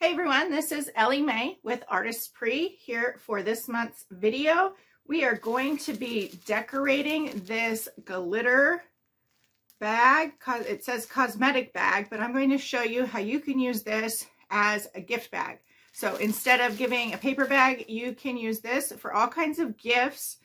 Hey everyone, this is Ellie Mae with Artistpree here for this month's video. We are going to be decorating this glitter bag. It says cosmetic bag, but I'm going to show you how you can use this as a gift bag. So instead of giving a paper bag, you can use this for all kinds of gifts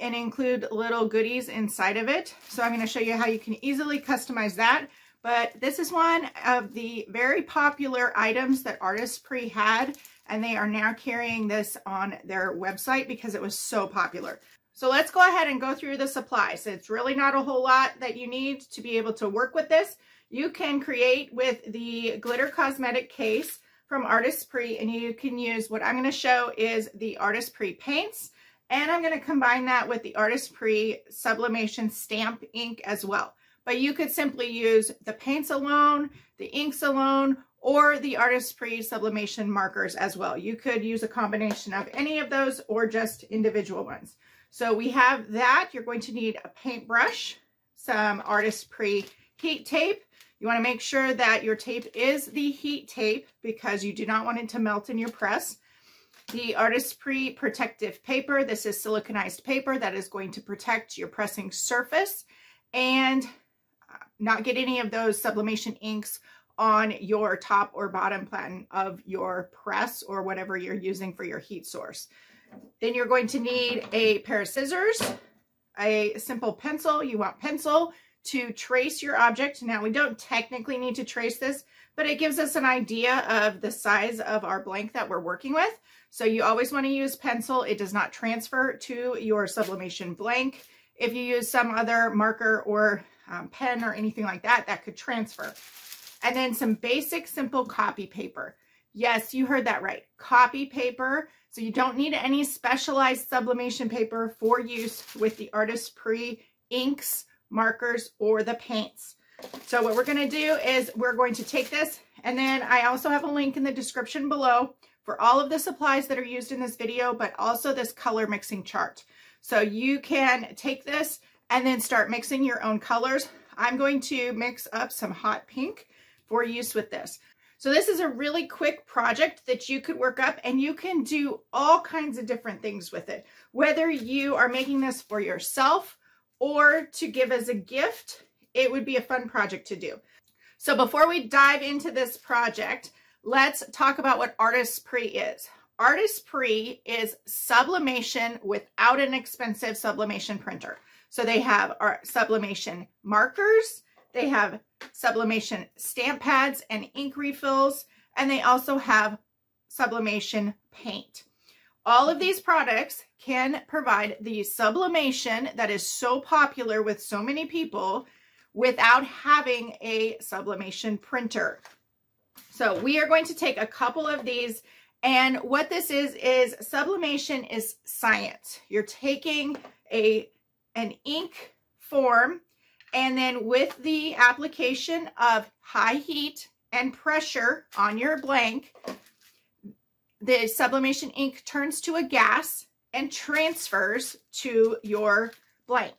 and include little goodies inside of it. So I'm going to show you how you can easily customize that. But this is one of the very popular items that Artistpree had, and they are now carrying this on their website because it was so popular. So let's go ahead and go through the supplies. It's really not a whole lot that you need to be able to work with this. You can create with the glitter cosmetic case from Artistpree, and you can use what I'm going to show is the Artistpree paints, and I'm going to combine that with the Artistpree sublimation stamp ink as well. But you could simply use the paints alone, the inks alone, or the Artistpree sublimation markers as well. You could use a combination of any of those or just individual ones. So we have that. You're going to need a paintbrush, some Artistpree heat tape. You want to make sure that your tape is the heat tape because you do not want it to melt in your press. The Artistpree protective paper. This is siliconized paper that is going to protect your pressing surface and not get any of those sublimation inks on your top or bottom platen of your press or whatever you're using for your heat source. Then you're going to need a pair of scissors, a simple pencil. You want pencil to trace your object. Now we don't technically need to trace this, but it gives us an idea of the size of our blank that we're working with. So you always want to use pencil. It does not transfer to your sublimation blank. If you use some other marker or pen or anything like that, that could transfer. And then some basic simple copy paper. Yes, you heard that right. Copy paper. So you don't need any specialized sublimation paper for use with the Artistpree inks, markers, or the paints. So what we're going to do is we're going to take this, and then I also have a link in the description below for all of the supplies that are used in this video, but also this color mixing chart. So you can take this and then start mixing your own colors. I'm going to mix up some hot pink for use with this. So this is a really quick project that you could work up, and you can do all kinds of different things with it. Whether you are making this for yourself or to give as a gift, it would be a fun project to do. So before we dive into this project, let's talk about what Artistpree is. Artistpree is sublimation without an expensive sublimation printer. So they have our sublimation markers, they have sublimation stamp pads and ink refills, and they also have sublimation paint. All of these products can provide the sublimation that is so popular with so many people without having a sublimation printer. So we are going to take a couple of these, and what this is sublimation is science. You're taking an ink form, and then with the application of high heat and pressure on your blank, the sublimation ink turns to a gas and transfers to your blank.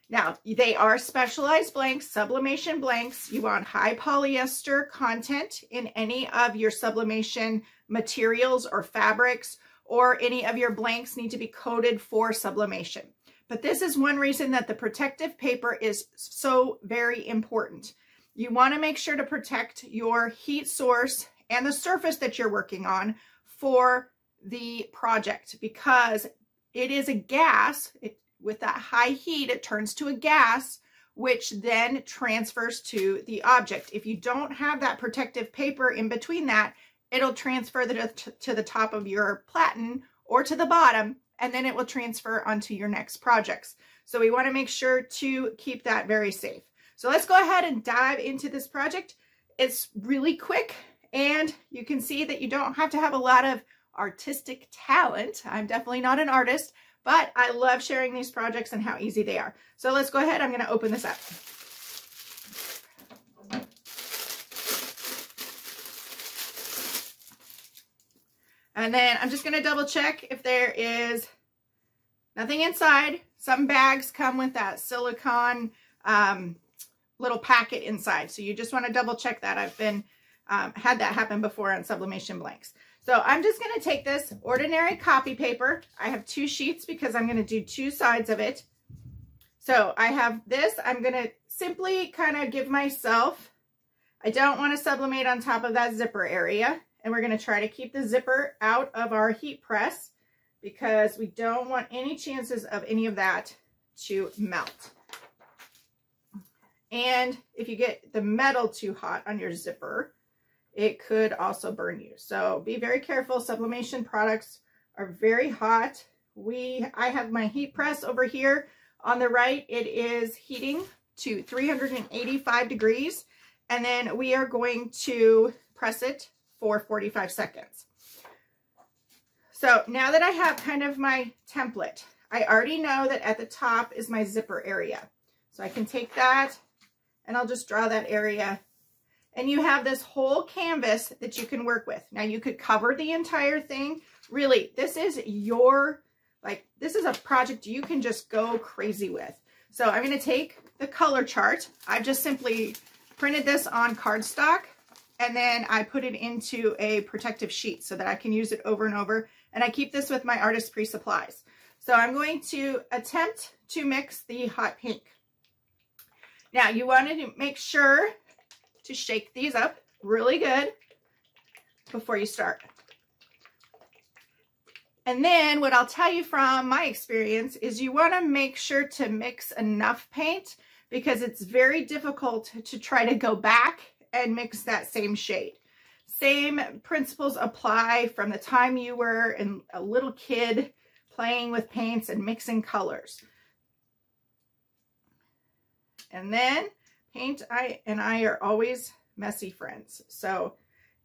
Now, they are specialized blanks, sublimation blanks. You want high polyester content in any of your sublimation materials or fabrics, or any of your blanks need to be coated for sublimation. But this is one reason that the protective paper is so very important. You want to make sure to protect your heat source and the surface that you're working on for the project, because it is a gas. With that high heat, it turns to a gas, which then transfers to the object. If you don't have that protective paper in between that, it'll transfer to the top of your platen or to the bottom, and then it will transfer onto your next projects. So we want to make sure to keep that very safe. So let's go ahead and dive into this project. It's really quick, and you can see that you don't have to have a lot of artistic talent. I'm definitely not an artist, but I love sharing these projects and how easy they are. So let's go ahead. I'm going to open this up. And then I'm just going to double check if there is nothing inside. Some bags come with that silicone little packet inside. So you just want to double check that. I've been Had that happen before on sublimation blanks. So I'm just going to take this ordinary copy paper. I have 2 sheets because I'm going to do 2 sides of it. So I have this. I'm going to simply kind of give myself, I don't want to sublimate on top of that zipper area. And we're going to try to keep the zipper out of our heat press because we don't want any chances of any of that to melt. And if you get the metal too hot on your zipper, it could also burn you. So be very careful. Sublimation products are very hot. I have my heat press over here on the right. It is heating to 385 degrees. And then we are going to press it for 45 seconds. So now that I have kind of my template, I already know that at the top is my zipper area. So I can take that and I'll just draw that area. And you have this whole canvas that you can work with. Now you could cover the entire thing. Really, this is this is a project you can just go crazy with. So I'm going to take the color chart. I've just simply printed this on cardstock and then I put it into a protective sheet so that I can use it over and over. And I keep this with my Artist Pre supplies. So I'm going to attempt to mix the hot pink. Now you want to make sure to shake these up really good before you start. And then what I'll tell you from my experience is you want to make sure to mix enough paint because it's very difficult to try to go back and mix that same shade. Same principles apply from the time you were a little kid playing with paints and mixing colors. And then paint and I are always messy friends. So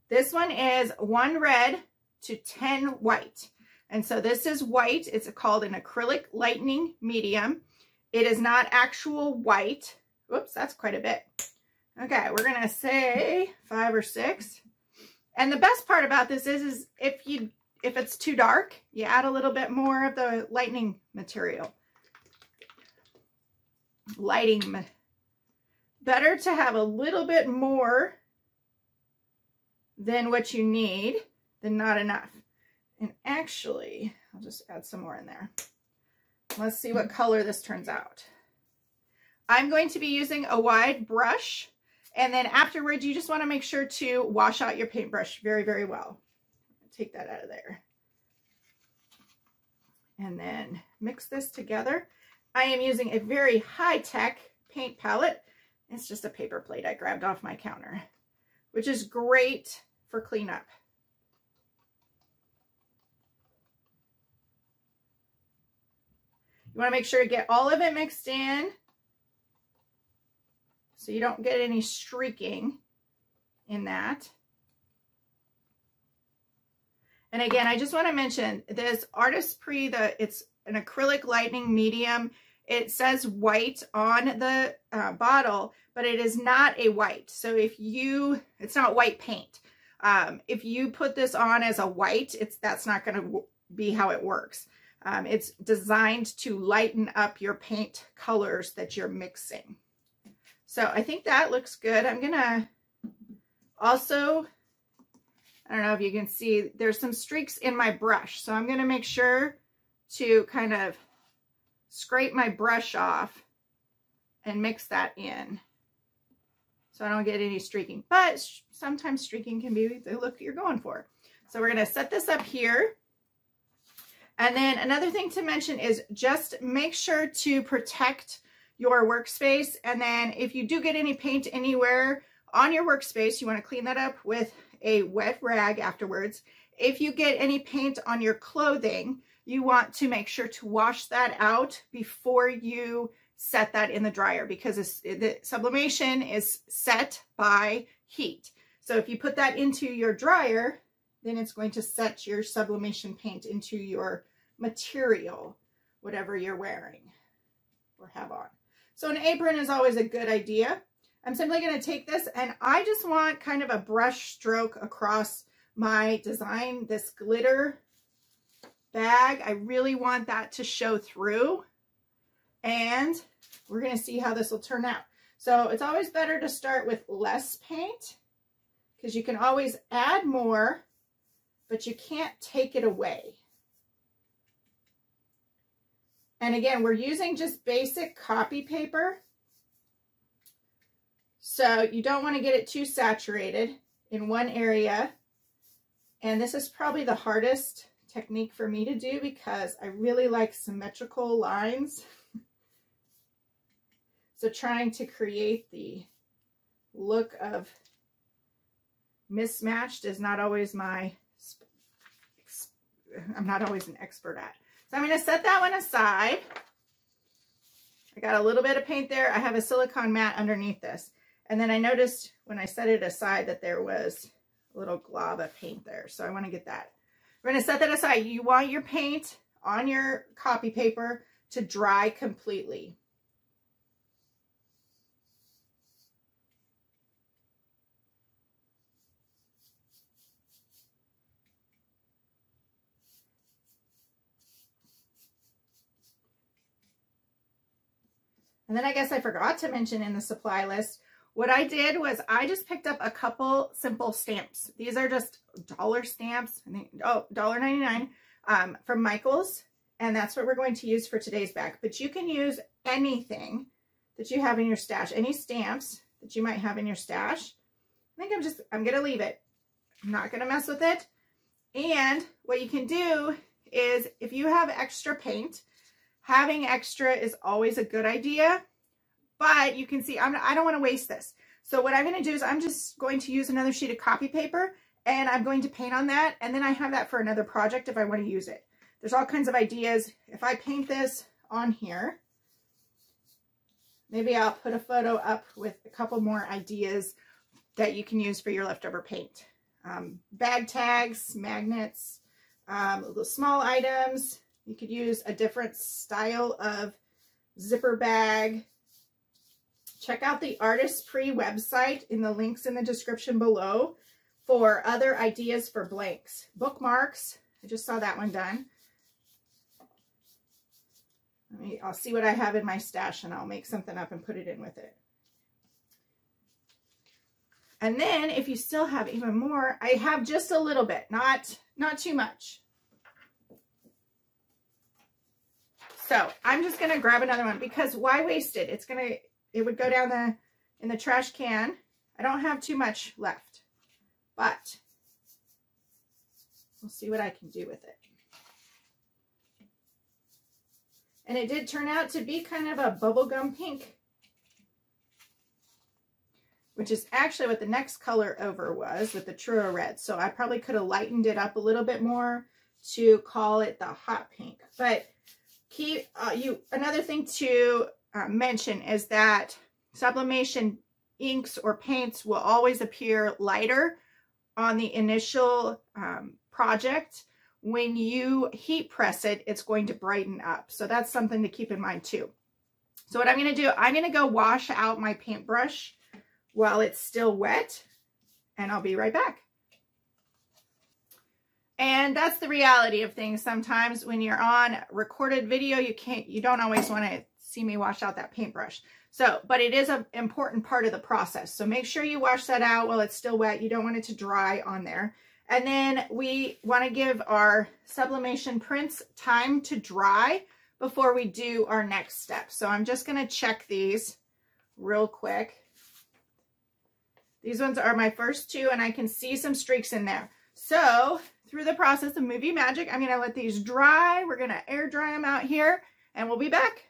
this one is 1 red to 10 white. And so this is white. It's called an acrylic lightning medium. It is not actual white. Whoops, that's quite a bit. Okay, we're going to say 5 or 6. And the best part about this is if it's too dark, you add a little bit more of the lightning material. Better to have a little bit more than what you need than not enough. And actually, I'll just add some more in there. Let's see what color this turns out. I'm going to be using a wide brush. And then afterwards, you just want to make sure to wash out your paintbrush very, very well. Take that out of there. And then mix this together. I am using a very high-tech paint palette. It's just a paper plate I grabbed off my counter, which is great for cleanup. You want to make sure to get all of it mixed in so you don't get any streaking in that. And again, I just want to mention this Artist Pre, it's an acrylic lightning medium. It says white on the bottle, but it is not a white. So it's not white paint. If you put this on as a white, that's not going to be how it works. It's designed to lighten up your paint colors that you're mixing. So I think that looks good. I'm going to also, I don't know if you can see, there's some streaks in my brush. So I'm going to make sure to kind of scrape my brush off and mix that in so I don't get any streaking. But sometimes streaking can be the look you're going for. So we're going to set this up here. And then another thing to mention is just make sure to protect your workspace. And then if you do get any paint anywhere on your workspace, you want to clean that up with a wet rag afterwards. If you get any paint on your clothing, you want to make sure to wash that out before you set that in the dryer because the sublimation is set by heat. So if you put that into your dryer, then it's going to set your sublimation paint into your material, whatever you're wearing or have on. So an apron is always a good idea. I'm simply going to take this and I just want kind of a brush stroke across my design, this glitter bag. I really want that to show through and we're going to see how this will turn out. So it's always better to start with less paint because you can always add more, but you can't take it away. And again, we're using just basic copy paper. So you don't want to get it too saturated in one area. And this is probably the hardest technique for me to do because I really like symmetrical lines. So trying to create the look of mismatched is not always I'm not always an expert at. So I'm going to set that one aside. I got a little bit of paint there. I have a silicone mat underneath this. And then I noticed when I set it aside that there was a little glob of paint there. So I want to get that. We're going to set that aside. You want your paint on your copy paper to dry completely. And then I guess I forgot to mention in the supply list, what I did was I just picked up a couple simple stamps. These are just dollar stamps, I think, oh, $1.99 from Michaels. And that's what we're going to use for today's bag. But you can use anything that you have in your stash, any stamps that you might have in your stash. I think I'm going to leave it. I'm not going to mess with it. And what you can do is if you have extra paint, having extra is always a good idea, but you can see I don't want to waste this. So what I'm going to do is I'm just going to use another sheet of copy paper and I'm going to paint on that. And then I have that for another project if I want to use it. There's all kinds of ideas. If I paint this on here, maybe I'll put a photo up with a couple more ideas that you can use for your leftover paint. Bag tags, magnets, little small items. You could use a different style of zipper bag. Check out the Artist Prix website in the links in the description below for other ideas for blanks. Bookmarks, I just saw that one done. I'll see what I have in my stash and I'll make something up and put it in with it. And then if you still have even more, I have just a little bit, not too much. So I'm just going to grab another one because why waste it? It would go down in the trash can. I don't have too much left, but we'll see what I can do with it. And it did turn out to be kind of a bubblegum pink, which is actually what the next color over was with the Truro Red. So I probably could have lightened it up a little bit more to call it the hot pink. But another thing to mention is that sublimation inks or paints will always appear lighter on the initial project. When you heat press it, it's going to brighten up. So that's something to keep in mind too. So what I'm going to do, I'm going to go wash out my paintbrush while it's still wet, and I'll be right back. And that's the reality of things. Sometimes when you're on recorded video, you don't always want to see me wash out that paintbrush. So, but it is an important part of the process. So make sure you wash that out while it's still wet. You don't want it to dry on there. And then we want to give our sublimation prints time to dry before we do our next step. So I'm just going to check these real quick. These ones are my first two, and I can see some streaks in there. So through the process of movie magic, I'm going to let these dry. We're going to air dry them out here, and we'll be back.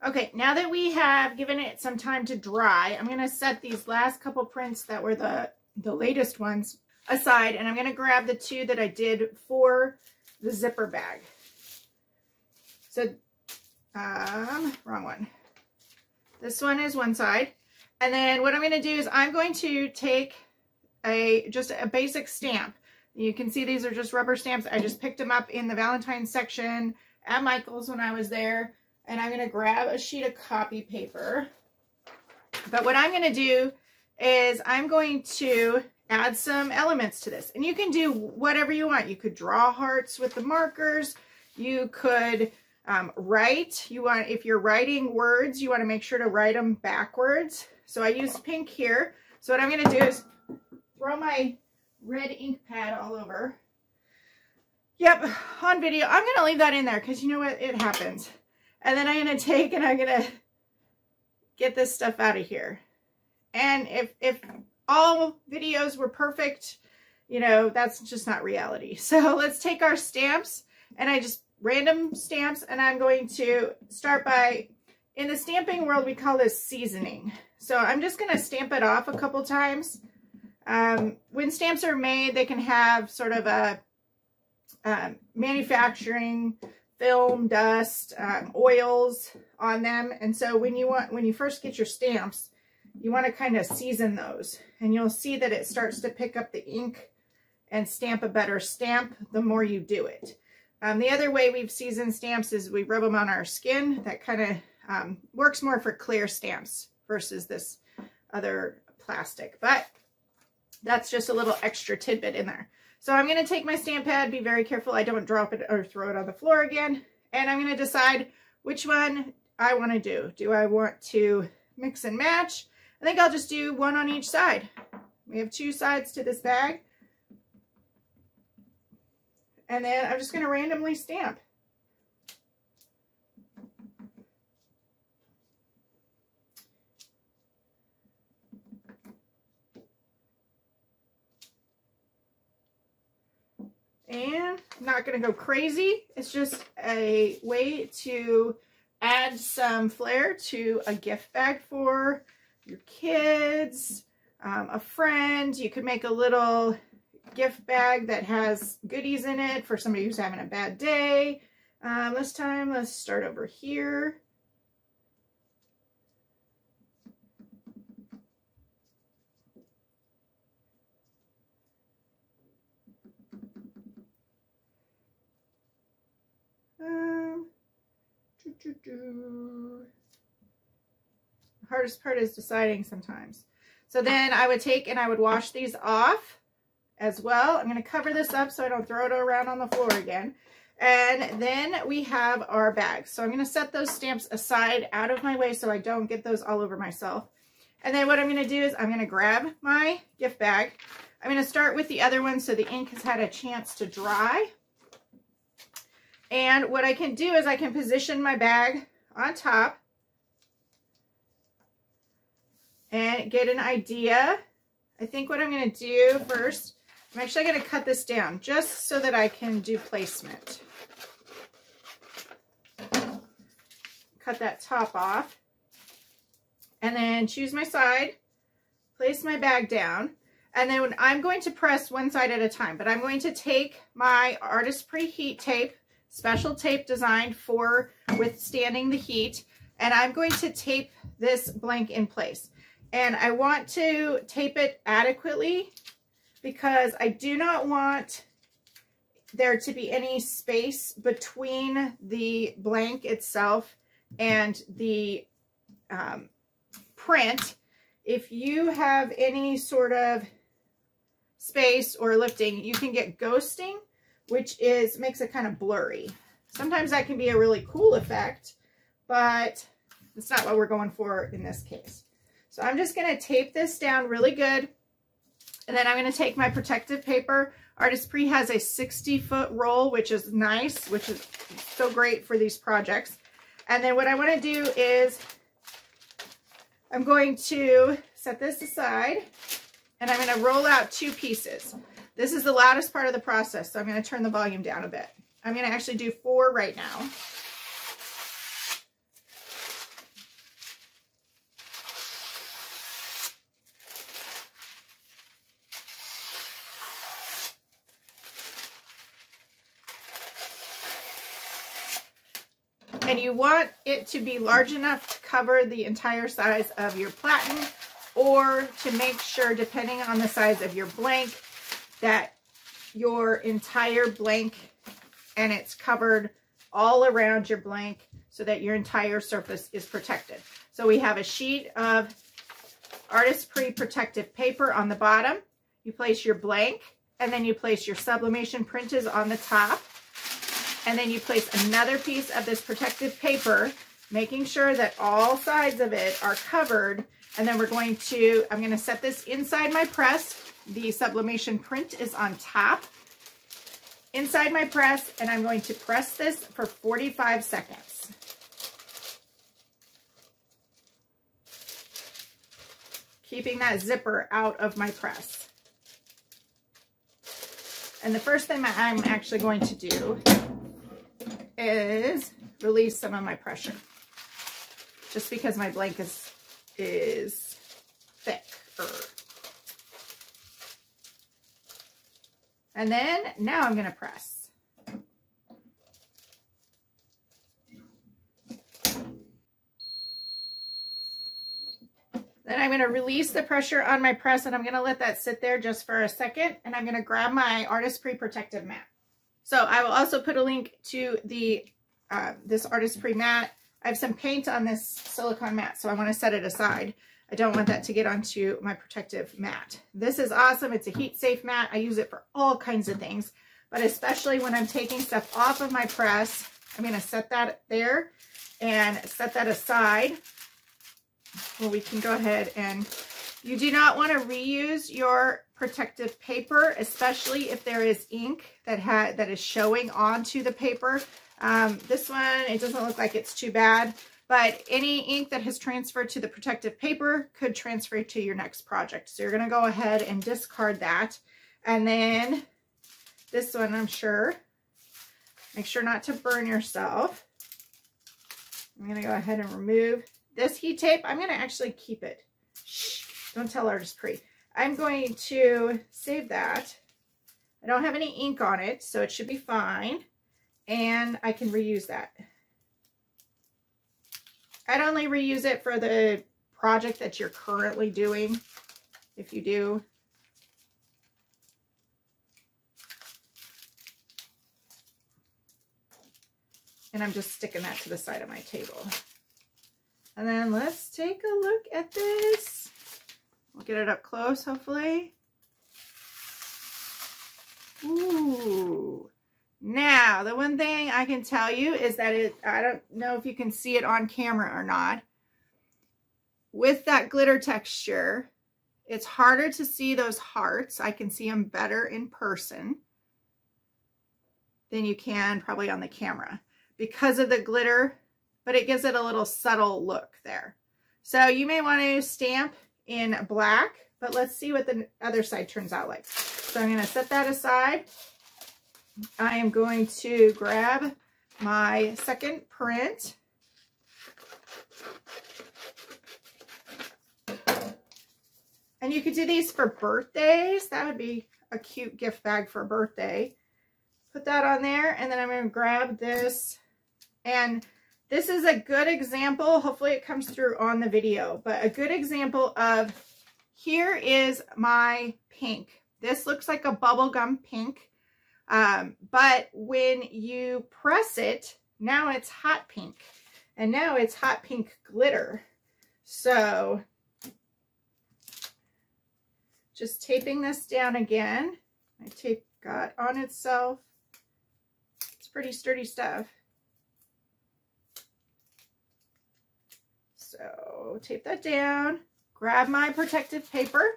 Okay, now that we have given it some time to dry, I'm going to set these last couple prints that were the latest ones aside, and I'm going to grab the two that I did for the zipper bag. So, wrong one. This one is one side. And then what I'm going to do is I'm going to take just a basic stamp. You can see these are just rubber stamps. I just picked them up in the Valentine's section at Michael's when I was there. And I'm going to grab a sheet of copy paper. But what I'm going to do is I'm going to add some elements to this. And you can do whatever you want. You could draw hearts with the markers. You could write. If you're writing words, you want to make sure to write them backwards. So I used pink here. So what I'm going to do is throw my red ink pad all over. Yep, on video. I'm going to leave that in there because you know what? It happens. And then I'm going to take and I'm going to get this stuff out of here. And if all videos were perfect, you know, that's just not reality. So let's take our stamps, and I just random stamps, and I'm going to start by, in the stamping world, we call this seasoning. So I'm just going to stamp it off a couple times. When stamps are made, they can have sort of a manufacturing film, dust, oils on them. And so when you first get your stamps, you want to kind of season those, and you'll see that it starts to pick up the ink and stamp a better stamp the more you do it. The other way we've seasoned stamps is we rub them on our skin. That kind of works more for clear stamps versus this other plastic, but that's just a little extra tidbit in there. So I'm going to take my stamp pad, be very careful I don't drop it or throw it on the floor again, and I'm going to decide which one I want to do. Do I want to mix and match? I think I'll just do one on each side. We have 2 sides to this bag. And then I'm just going to randomly stamp. And I'm not going to go crazy. It's just a way to add some flair to a gift bag for your kids, a friend. You could make a little gift bag that has goodies in it for somebody who's having a bad day. This time, let's start over here. The hardest part is deciding sometimes. So then I would take and I would wash these off as well. I'm going to cover this up so I don't throw it around on the floor again. And then we have our bags. So I'm going to set those stamps aside out of my way so I don't get those all over myself. And then what I'm going to do is I'm going to grab my gift bag. I'm going to start with the other one so the ink has had a chance to dry. And what I can do is I can position my bag on top and get an idea. I think what I'm going to do first, I'm actually going to cut this down just so that I can do placement. Cut that top off. And then choose my side, place my bag down. And then I'm going to press one side at a time, but I'm going to take my Artist Preheat tape, special tape designed for withstanding the heat, and I'm going to tape this blank in place. And I want to tape it adequately because I do not want there to be any space between the blank itself and the print. If you have any sort of space or lifting, you can get ghosting, which makes it kind of blurry. Sometimes that can be a really cool effect, but it's not what we're going for in this case. So I'm just going to tape this down really good. And then I'm going to take my protective paper. Artist Pre has a 60-foot roll, which is nice, which is so great for these projects. And then what I want to do is I'm going to set this aside and I'm going to roll out 2 pieces. This is the loudest part of the process, so I'm going to turn the volume down a bit. I'm going to actually do 4 right now. And you want it to be large enough to cover the entire size of your platen, or to make sure, depending on the size of your blank, that your entire blank and it's covered all around your blank so that your entire surface is protected. So we have a sheet of Artist Pre protective paper on the bottom. You place your blank, and then you place your sublimation printed on the top. And then you place another piece of this protective paper making sure that all sides of it are covered. And then I'm going to set this inside my press. The sublimation print is on top. Inside my press, and I'm going to press this for 45 seconds. Keeping that zipper out of my press. And the first thing that I'm actually going to do is release some of my pressure. Just because my blank is thicker. And then now I'm going to press. Then I'm going to release the pressure on my press, and I'm going to let that sit there just for a second, and I'm going to grab my Artist-Pree protective mat. So I will also put a link to the this Artist-Pree mat. I have some paint on this silicone mat, so I want to set it aside. I don't want that to get onto my protective mat. This is awesome. It's a heat-safe mat. I use it for all kinds of things, but especially when I'm taking stuff off of my press, I'm going to set that there and set that aside. Well, we can go ahead, and you do not want to reuse your protective paper, especially if there is ink that is showing onto the paper. This one, it doesn't look like it's too bad, but any ink that has transferred to the protective paper could transfer to your next project. So you're going to go ahead and discard that. And then this one, make sure not to burn yourself. I'm going to go ahead and remove this heat tape. I'm going to actually keep it. Shh, don't tell Artist-Pree. I'm going to save that. I don't have any ink on it, so it should be fine. And I can reuse that. I'd only reuse it for the project that you're currently doing, if you do. And I'm just sticking that to the side of my table. And then let's take a look at this. We'll get it up close, hopefully. Ooh. Now, the one thing I can tell you is that I don't know if you can see it on camera or not. With that glitter texture, it's harder to see those hearts. I can see them better in person than you can probably on the camera because of the glitter, but it gives it a little subtle look there. So you may want to stamp in black, but let's see what the other side turns out like. So I'm going to set that aside. I am going to grab my second print. And you could do these for birthdays. That would be a cute gift bag for a birthday. Put that on there, and then I'm going to grab this. And this is a good example. Hopefully it comes through on the video, but a good example of, here is my pink. This looks like a bubblegum pink. But when you press it, now it's hot pink, and now it's hot pink glitter. So just taping this down again. My tape got on itself. It's pretty sturdy stuff. So tape that down, grab my protective paper.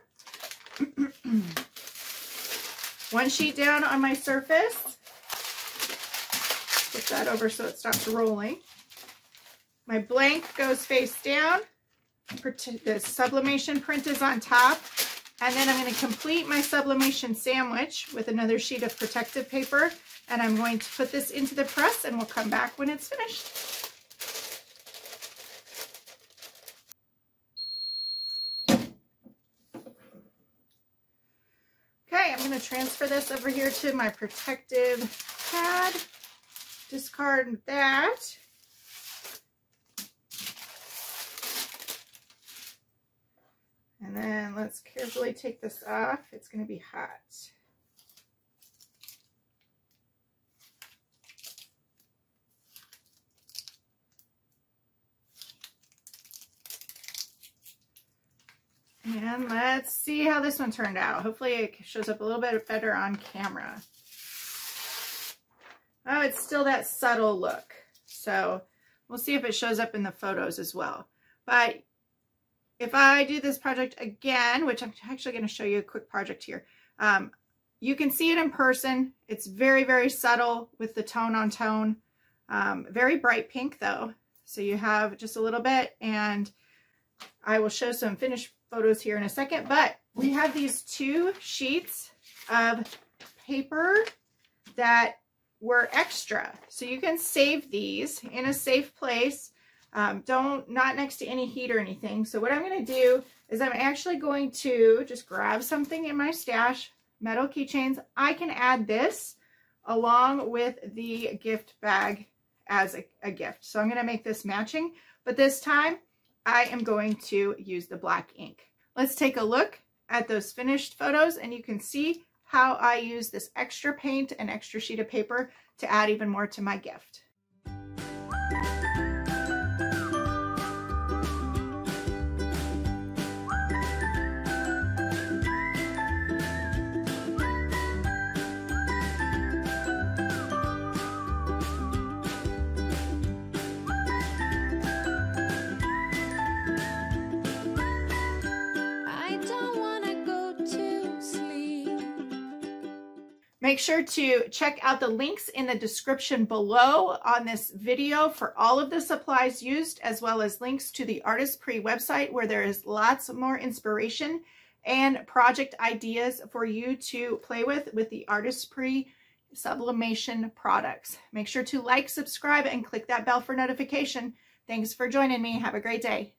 One sheet down on my surface. Put that over so it stops rolling. My blank goes face down. The sublimation print is on top. And then I'm going to complete my sublimation sandwich with another sheet of protective paper. And I'm going to put this into the press, and we'll come back when it's finished. Okay, I'm going to transfer this over here to my protective pad. Discard that. And then let's carefully take this off. It's going to be hot. And let's see how this one turned out. Hopefully it shows up a little bit better on camera. Oh, it's still that subtle look. So We'll see if it shows up in the photos as well. But if I do this project again, which I'm actually going to show you a quick project here, you can see it in person. It's very, very subtle with the tone on tone. Very bright pink though. So you have just a little bit, and I will show some finished photos here in a second, but we have these 2 sheets of paper that were extra. So you can save these in a safe place. Not next to any heat or anything. So what I'm going to do is I'm actually going to just grab something in my stash, metal keychains. I can add this along with the gift bag as a gift. So I'm going to make this matching, but this time I am going to use the black ink. Let's take a look at those finished photos, and you can see how I use this extra paint and extra sheet of paper to add even more to my gift. Make sure to check out the links in the description below on this video for all of the supplies used, as well as links to the Artist Pre website, where there is lots more inspiration and project ideas for you to play with the Artist Pre sublimation products. Make sure to like, subscribe, and click that bell for notification. Thanks for joining me. Have a great day.